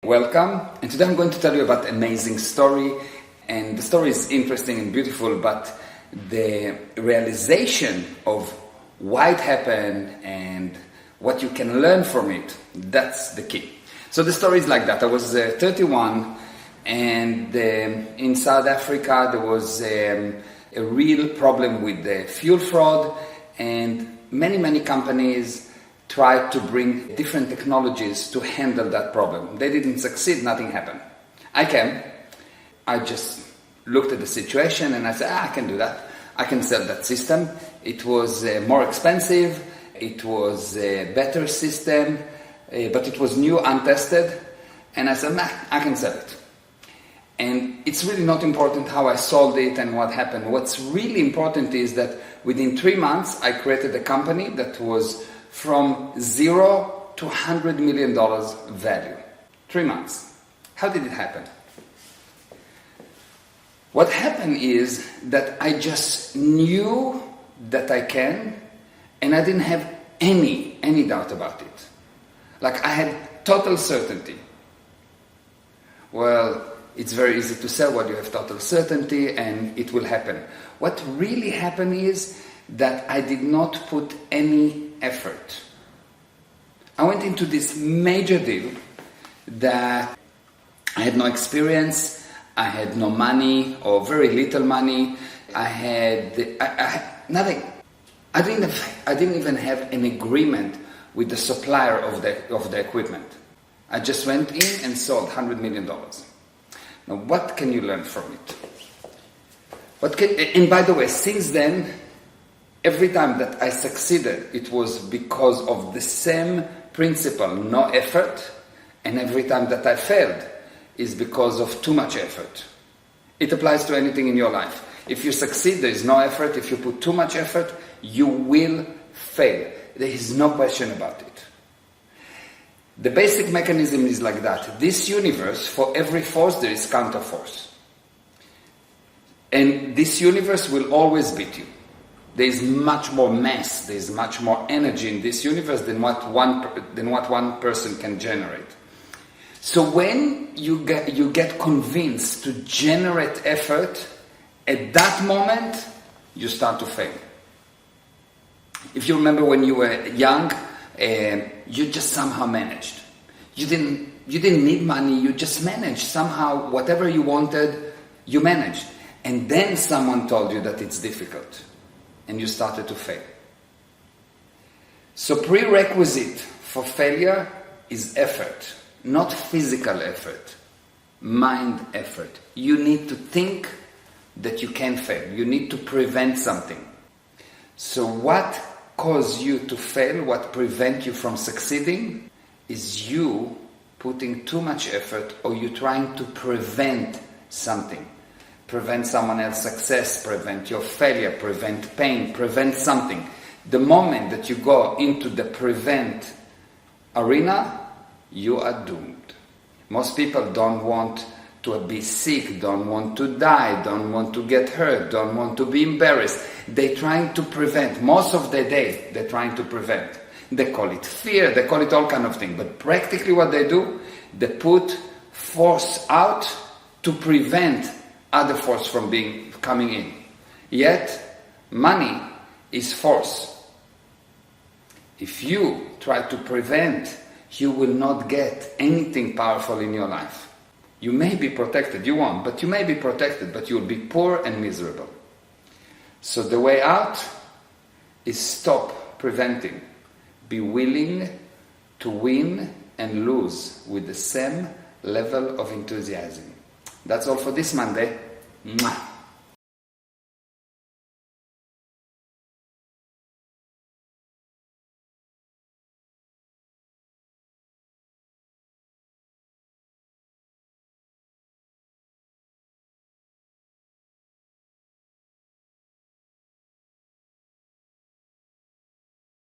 Welcome, and today I'm going to tell you about an amazing story, and the story is interesting and beautiful, but the realization of why it happened and what you can learn from it, that's the key. So the story is like that. I was 31, and in South Africa there was a real problem with the fuel fraud, and many companies tried to bring different technologies to handle that problem. They didn't succeed, nothing happened. I just looked at the situation and I said, I can do that. I can sell that system. It was more expensive, it was a better system, but it was new, untested, and I said, I can sell it. And it's really not important how I sold it and what happened. What's really important is that within 3 months, I created a company that was from $0 to $100 million value. 3 months. How did it happen? What happened is that I just knew that I can, and I didn't have any doubt about it. Like I had total certainty. Well, it's very easy to say, well, you have total certainty and it will happen. What really happened is that I did not put any effort. I went into this major deal that I had no experience, I had no money or very little money, I had nothing. I didn't even have an agreement with the supplier of the equipment. I just went in and sold $100 million. Now, what can you learn from it? And by the way, since then, every time that I succeeded, it was because of the same principle, no effort, and every time that I failed is because of too much effort. It applies to anything in your life. If you succeed, there is no effort. If you put too much effort, you will fail. There is no question about it. The basic mechanism is like that. This universe, for every force, there is counterforce. And this universe will always beat you. There is much more mass, there is much more energy in this universe than what one person can generate. So when you get convinced to generate effort, at that moment, you start to fail. If you remember when you were young, you just somehow managed. You didn't need money, you just managed. Somehow, whatever you wanted, you managed. And then someone told you that it's difficult. And you started to fail. So prerequisite for failure is effort, not physical effort, mind effort. You need to think that you can fail. You need to prevent something. So what caused you to fail, what prevents you from succeeding, is you putting too much effort or you trying to prevent something. Prevent someone else's success, prevent your failure, prevent pain, prevent something. The moment that you go into the prevent arena, you are doomed. Most people don't want to be sick, don't want to die, don't want to get hurt, don't want to be embarrassed. They're trying to prevent. Most of the day, they're trying to prevent. They call it fear, they call it all kind of things. But practically what they do, they put force out to prevent other force from coming in. Yet, money is force. If you try to prevent, you will not get anything powerful in your life. You may be protected, you won't, but you may be protected, but you will be poor and miserable. So the way out is stop preventing. Be willing to win and lose with the same level of enthusiasm. That's all for this Monday. Mwah.